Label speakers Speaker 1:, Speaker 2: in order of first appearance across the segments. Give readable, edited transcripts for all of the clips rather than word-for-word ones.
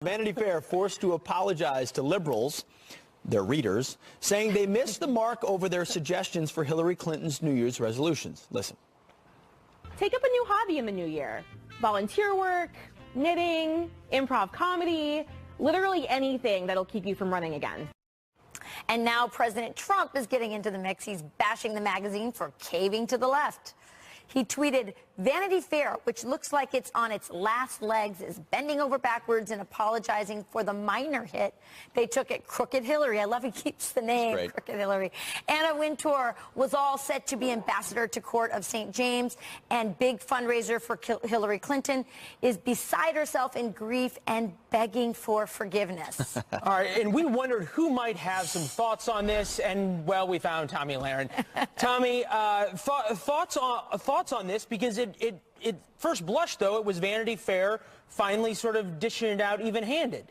Speaker 1: Vanity Fair forced to apologize to liberals, their readers, saying they missed the mark over their suggestions for Hillary Clinton's New Year's resolutions. Listen.
Speaker 2: Take up a new hobby in the new year. Volunteer work, knitting, improv comedy, literally anything that'll keep you from running again.
Speaker 3: And now President Trump is getting into the mix. He's bashing the magazine for caving to the left. He tweeted, Vanity Fair, which looks like it's on its last legs, is bending over backwards and apologizing for the minor hit they took at Crooked Hillary. I love he keeps the name, Crooked Hillary. Anna Wintour was all set to be ambassador to Court of St. James, and big fundraiser for Hillary Clinton, is beside herself in grief and begging for forgiveness.
Speaker 4: All right, and we wondered who might have some thoughts on this, and, well, we found Tomi Lahren. Tomi, thoughts on this, because it first blush, though, it was Vanity Fair finally sort of dishing it out even-handed.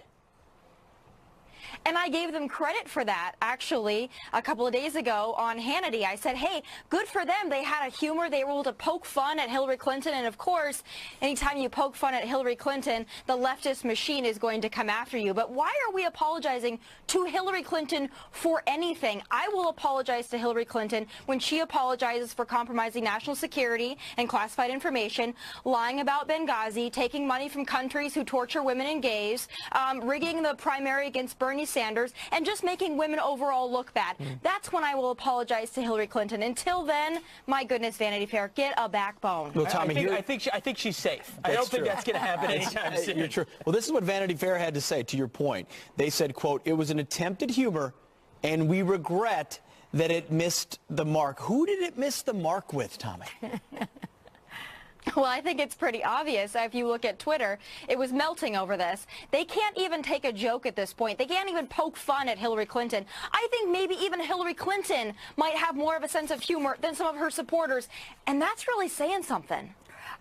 Speaker 5: And I gave them credit for that, actually, a couple of days ago on Hannity. I said, hey, good for them. They had a humor. They were able to poke fun at Hillary Clinton. And, of course, anytime you poke fun at Hillary Clinton, the leftist machine is going to come after you. But why are we apologizing to Hillary Clinton for anything? I will apologize to Hillary Clinton when she apologizes for compromising national security and classified information, lying about Benghazi, taking money from countries who torture women and gays, rigging the primary against Bernie Sanders, and just making women overall look bad. That's when I will apologize to Hillary Clinton. Until then, my goodness, Vanity Fair, get a backbone.
Speaker 1: Well, Tomi,
Speaker 4: I think she's safe. I don't think that's going to happen anytime soon.
Speaker 1: You're true. Well, this is what Vanity Fair had to say, to your point. They said, quote, it was an attempt at humor, and we regret that it missed the mark. Who did it miss the mark with, Tomi?
Speaker 5: Well, I think it's pretty obvious. If you look at Twitter, it was melting over this. They can't even take a joke at this point. They can't even poke fun at Hillary Clinton. I think maybe even Hillary Clinton might have more of a sense of humor than some of her supporters, and that's really saying something.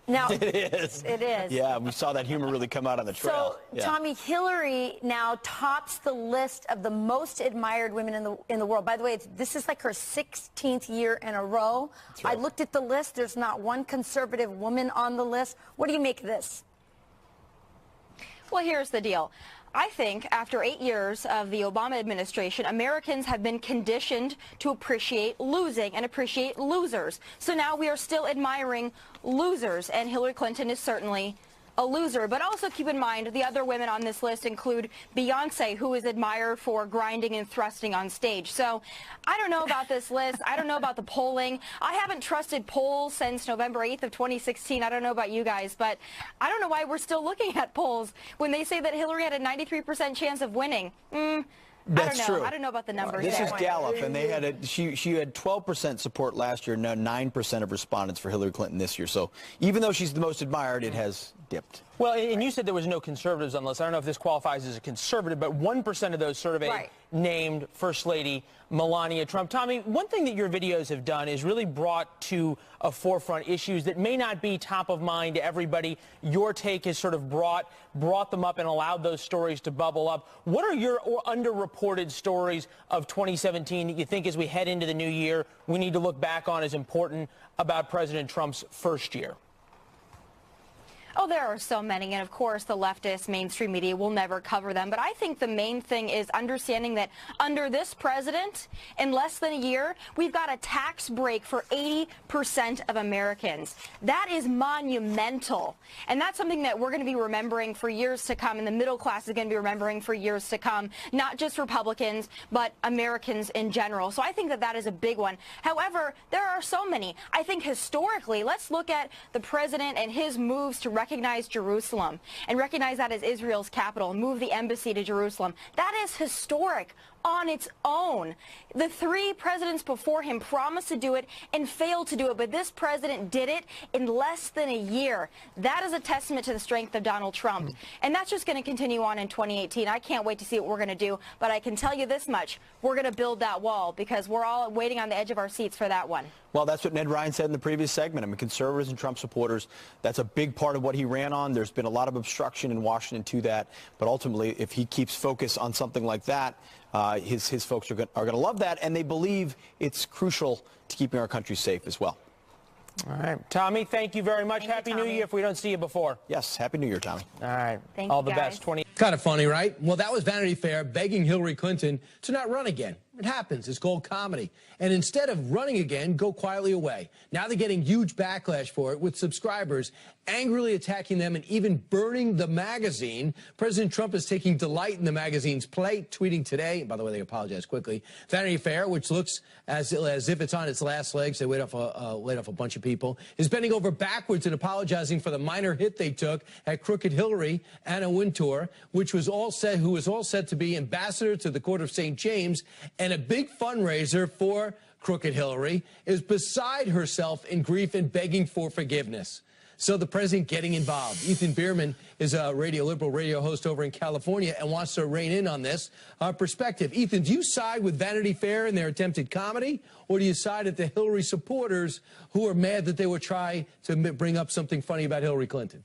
Speaker 3: Now,
Speaker 1: It is.
Speaker 3: It is.
Speaker 1: Yeah, we saw that humor really come out on the trail.
Speaker 3: So, Tomi, Hillary now tops the list of the most admired women in the world. By the way, this is like her 16th year in a row. Right. I looked at the list. There's not one conservative woman on the list. What do you make of this?
Speaker 5: Well, here's the deal. I think after 8 years of the Obama administration, Americans have been conditioned to appreciate losing and appreciate losers. So now we are still admiring losers, and Hillary Clinton is certainly a loser. But also keep in mind the other women on this list include Beyonce, who is admired for grinding and thrusting on stage. So I don't know about this list. I don't know about the polling. I haven't trusted polls since November 8th of 2016. I don't know about you guys, but I don't know why we're still looking at polls when they say that Hillary had a 93% chance of winning.
Speaker 1: That's true.
Speaker 5: I don't know about the numbers.
Speaker 1: This is Gallup, and they had she had 12% support last year. Now 9% of respondents for Hillary Clinton this year. So even though she's the most admired, it has dipped.
Speaker 4: Well, and you said there was no conservatives on the list. I don't know if this qualifies as a conservative, but 1% of those surveyed named First Lady Melania Trump. Tomi, one thing that your videos have done is really brought to a forefront issues that may not be top of mind to everybody. Your take has sort of brought them up and allowed those stories to bubble up. What are your underreported stories of 2017 that you think as we head into the new year we need to look back on as important about President Trump's first year?
Speaker 5: Oh, there are so many, and of course the leftist mainstream media will never cover them. But I think the main thing is understanding that under this president, in less than a year, we've got a tax break for 80% of Americans. That is monumental. And that's something that we're going to be remembering for years to come, and the middle class is going to be remembering for years to come, not just Republicans, but Americans in general. So I think that that is a big one. However, there are so many. I think historically, let's look at the president and his moves to recognize Jerusalem and recognize that as Israel's capital and move the embassy to Jerusalem. That is historic on its own. The three presidents before him promised to do it and failed to do it, but this president did it in less than a year. That is a testament to the strength of Donald Trump. And that's just going to continue on in 2018. I can't wait to see what we're going to do, but I can tell you this much. We're going to build that wall because we're all waiting on the edge of our seats for that one.
Speaker 1: Well, that's what Ned Ryan said in the previous segment. I mean, conservatives and Trump supporters, that's a big part of what he ran on. There's been a lot of obstruction in Washington to that. But ultimately, if he keeps focus on something like that, his folks are going to love that. And they believe it's crucial to keeping our country safe as well.
Speaker 4: All right. Tommy, thank you very much.
Speaker 3: Thank you,
Speaker 4: Happy New
Speaker 3: Tommy.
Speaker 4: Year if we don't see you before.
Speaker 1: Yes, Happy New Year, Tommy.
Speaker 4: All right.
Speaker 3: Thank
Speaker 4: All
Speaker 3: you,
Speaker 4: the
Speaker 3: guys.
Speaker 4: best.
Speaker 6: Kind of funny, right? Well, that was Vanity Fair begging Hillary Clinton to not run again. It happens. It's called comedy. And instead of running again, go quietly away. Now they're getting huge backlash for it, with subscribers angrily attacking them and even burning the magazine. President Trump is taking delight in the magazine's plight, tweeting today, by the way, they apologized quickly, Vanity Fair, which looks as if it's on its last legs, they laid off a bunch of people, is bending over backwards and apologizing for the minor hit they took at Crooked Hillary, Anna Wintour, who was all set to be ambassador to the Court of St. James, and a big fundraiser for Crooked Hillary, is beside herself in grief and begging for forgiveness. So the president getting involved. Ethan Bierman is a liberal radio host over in California and wants to rein in on this perspective. Ethan, do you side with Vanity Fair and their attempted comedy, or do you side with the Hillary supporters who are mad that they would try to bring up something funny about Hillary Clinton?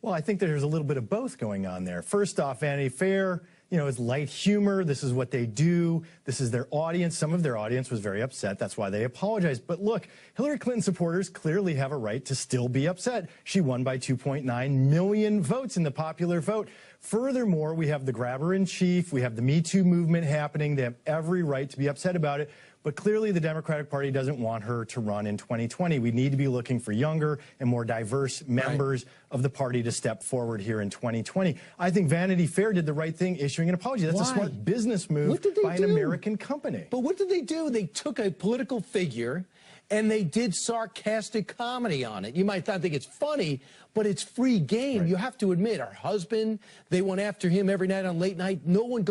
Speaker 7: Well, I think there's a little bit of both going on there. First off, Vanity Fair, is light humor. This is what they do. This is their audience. Some of their audience was very upset. That's why they apologized. But look, Hillary Clinton supporters clearly have a right to still be upset. She won by 2.9 million votes in the popular vote. Furthermore, we have the grabber-in-chief. We have the Me Too movement happening. They have every right to be upset about it. But clearly the Democratic Party doesn't want her to run in 2020. We need to be looking for younger and more diverse members of the party to step forward here in 2020. I think Vanity Fair did the right thing issuing an apology. That's a smart business move by an American company.
Speaker 6: But what did they do? They took a political figure and they did sarcastic comedy on it. You might not think it's funny, but it's free game. Right. You have to admit, her husband, they went after him every night on late night. No one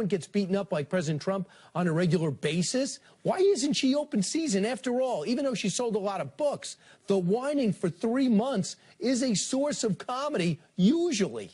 Speaker 6: gets beaten up like President Trump on a regular basis. Why isn't she open season? After all, even though she sold a lot of books, the whining for 3 months is a source of comedy, usually.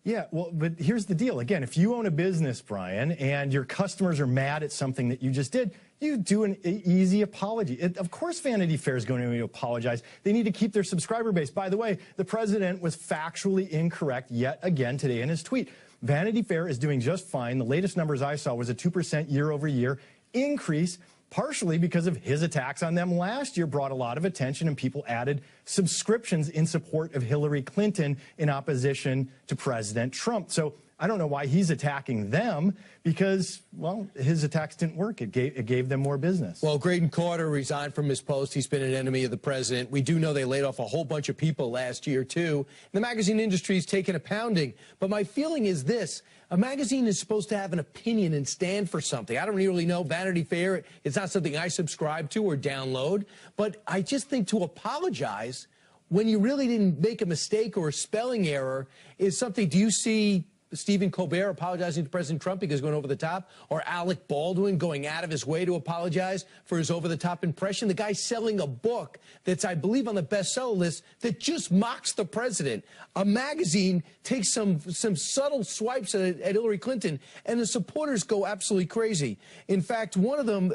Speaker 7: Yeah, well, but here's the deal. Again, if you own a business, Brian, and your customers are mad at something that you just did, you do an easy apology. Of course Vanity Fair is going to apologize. They need to keep their subscriber base. By the way, the president was factually incorrect yet again today in his tweet. Vanity Fair is doing just fine. The latest numbers I saw was a 2% year-over-year increase, partially because of his attacks on them last year brought a lot of attention, and people added subscriptions in support of Hillary Clinton in opposition to President Trump. So I don't know why he's attacking them, because, well, his attacks didn't work. It gave them more business.
Speaker 6: Well, Graydon Carter resigned from his post. He's been an enemy of the president. We do know they laid off a whole bunch of people last year, too. The magazine industry's taken a pounding. But my feeling is this. A magazine is supposed to have an opinion and stand for something. I don't really know. Vanity Fair, it's not something I subscribe to or download. But I just think to apologize when you really didn't make a mistake or a spelling error is something. Do you see Stephen Colbert apologizing to President Trump because going over the top, or Alec Baldwin going out of his way to apologize for his over-the-top impression? The guy's selling a book that's, I believe, on the bestseller list that just mocks the president. A magazine takes some subtle swipes at Hillary Clinton, and the supporters go absolutely crazy. In fact, one of them,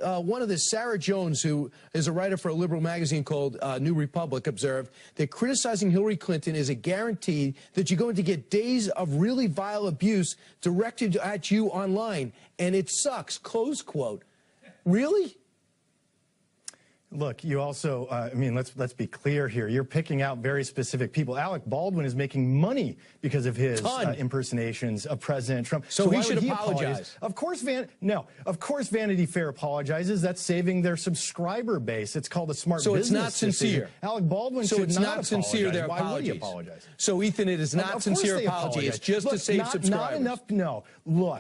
Speaker 6: Sarah Jones, who is a writer for a liberal magazine called New Republic, observed that criticizing Hillary Clinton is a guarantee that you're going to get days of really vile abuse directed at you online, and it sucks, close quote. Really?
Speaker 7: Look, you also, I mean, let's be clear here. You're picking out very specific people. Alec Baldwin is making money because of his impersonations of President Trump.
Speaker 6: So he should apologize.
Speaker 7: Of course, Vanity Fair apologizes. That's saving their subscriber base. It's called a smart business.
Speaker 6: So it's not sincere.
Speaker 7: Decision. Alec Baldwin should
Speaker 6: it's
Speaker 7: not
Speaker 6: not sincere. Their
Speaker 7: Why
Speaker 6: apologies.
Speaker 7: would he apologize?
Speaker 6: So Ethan, it is not sincere apology. It's just to save subscribers.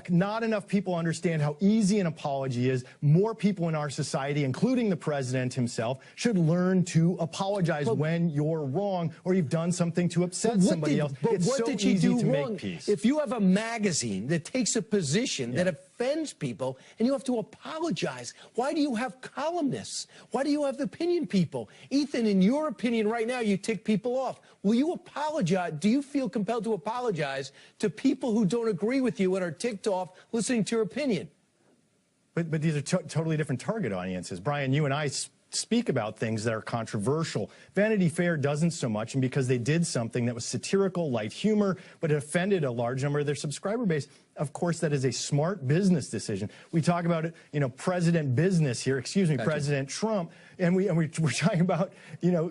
Speaker 7: Not enough people understand how easy an apology is. More people in our society, including the president himself, should learn to apologize when you're wrong or you've done something to upset somebody else.
Speaker 6: But what did she do wrong?
Speaker 7: Peace.
Speaker 6: If you have a magazine that takes a position that offends people and you have to apologize, why do you have columnists? Why do you have opinion people? Ethan, in your opinion right now, you tick people off. Will you apologize? Do you feel compelled to apologize to people who don't agree with you and are ticked off listening to your opinion?
Speaker 7: But these are totally different target audiences. Brian, you and I speak about things that are controversial. Vanity Fair doesn't so much, and because they did something that was satirical, light humor, but it offended a large number of their subscriber base, of course, that is a smart business decision. We talk about it, President Business here, President Trump. and we're talking about, you know,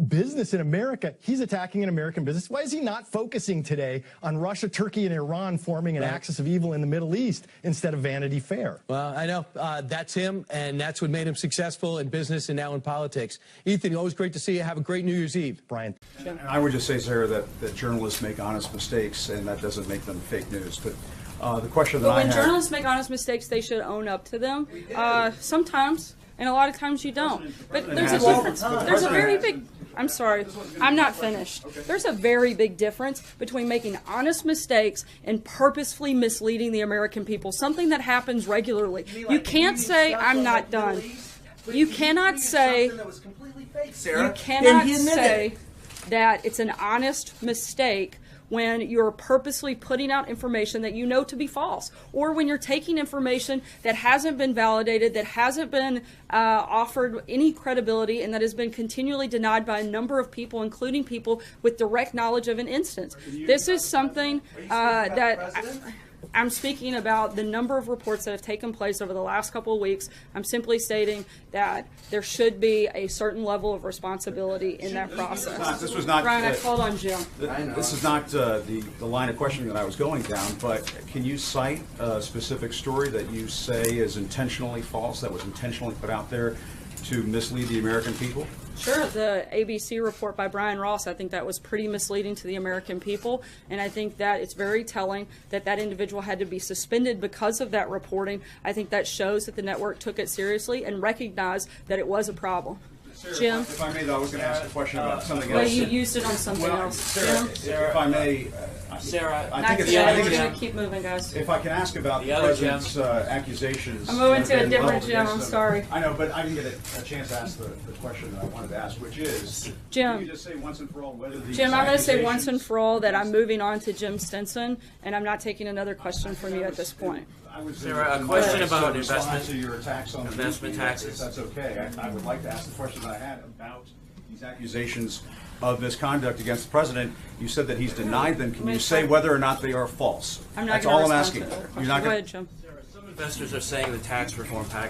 Speaker 7: business in America. He's attacking an American business. Why is he not focusing today on Russia, Turkey, and Iran forming an axis of evil in the Middle East instead of Vanity Fair?
Speaker 6: Well, I know that's him, and that's what made him successful in business and now in politics. Ethan, always great to see you. Have a great New Year's Eve.
Speaker 7: Brian.
Speaker 8: And I would just say, Sarah, that journalists make honest mistakes, and that doesn't make them fake news. But the question that I have...
Speaker 9: When journalists make honest mistakes, they should own up to them. Sometimes, and a lot of times you don't. But there's a difference. There's a very big... I'm sorry. I'm not finished. There's a very big difference between making honest mistakes and purposefully misleading the American people, something that happens regularly. You can't say, I'm not done. You cannot say... You cannot say that it's an honest mistake when you're purposely putting out information that you know to be false, or when you're taking information that hasn't been validated, that hasn't been offered any credibility, and that has been continually denied by a number of people, including people with direct knowledge of an instance. This is something that... I'm speaking about the number of reports that have taken place over the last couple of weeks. I'm simply stating that there should be a certain level of responsibility in that process.
Speaker 8: This was not...
Speaker 9: Brian, I called on Jim.
Speaker 8: This is not the line of questioning that I was going down, but can you cite a specific story that you say is intentionally false, that was intentionally put out there to mislead the American people?
Speaker 9: Sure. The ABC report by Brian Ross, I think that was pretty misleading to the American people, and I think that it's very telling that that individual had to be suspended because of that reporting. I think that shows that the network took it seriously and recognized that it was a problem.
Speaker 8: Sarah,
Speaker 9: Jim?
Speaker 8: If I may, though, I was going to ask a question about something
Speaker 9: Well,
Speaker 8: else.
Speaker 9: you used it on something else.
Speaker 8: Sarah,
Speaker 9: Jim?
Speaker 8: if I may,
Speaker 10: Sarah,
Speaker 8: I think it's...
Speaker 9: Keep moving, guys.
Speaker 8: If I can ask about the president's accusations...
Speaker 9: I'm moving to a different Jim, I'm sorry.
Speaker 8: I know, but I didn't get a chance to ask the question that I wanted to ask, which is...
Speaker 9: Jim.
Speaker 8: Can you just say once and for all whether these
Speaker 9: Jim, I'm going to say once
Speaker 8: accusations-
Speaker 9: and for all that I'm moving on to Jim Stinson, and I'm not taking another question from you at this point.
Speaker 10: Sarah, a question about
Speaker 8: investment to your attacks on
Speaker 10: investment taxes.
Speaker 8: If that's okay. I would like to ask the question that I had about these accusations of misconduct against the president. You said that he's denied them. Can you say whether or not they are false?
Speaker 9: I'm not
Speaker 8: That's
Speaker 9: going
Speaker 8: all
Speaker 9: to
Speaker 8: I'm
Speaker 9: respond
Speaker 8: asking.
Speaker 9: to that question.
Speaker 8: You're not
Speaker 9: Go
Speaker 8: gonna...
Speaker 9: ahead, Jim.
Speaker 10: Some investors are saying the tax reform package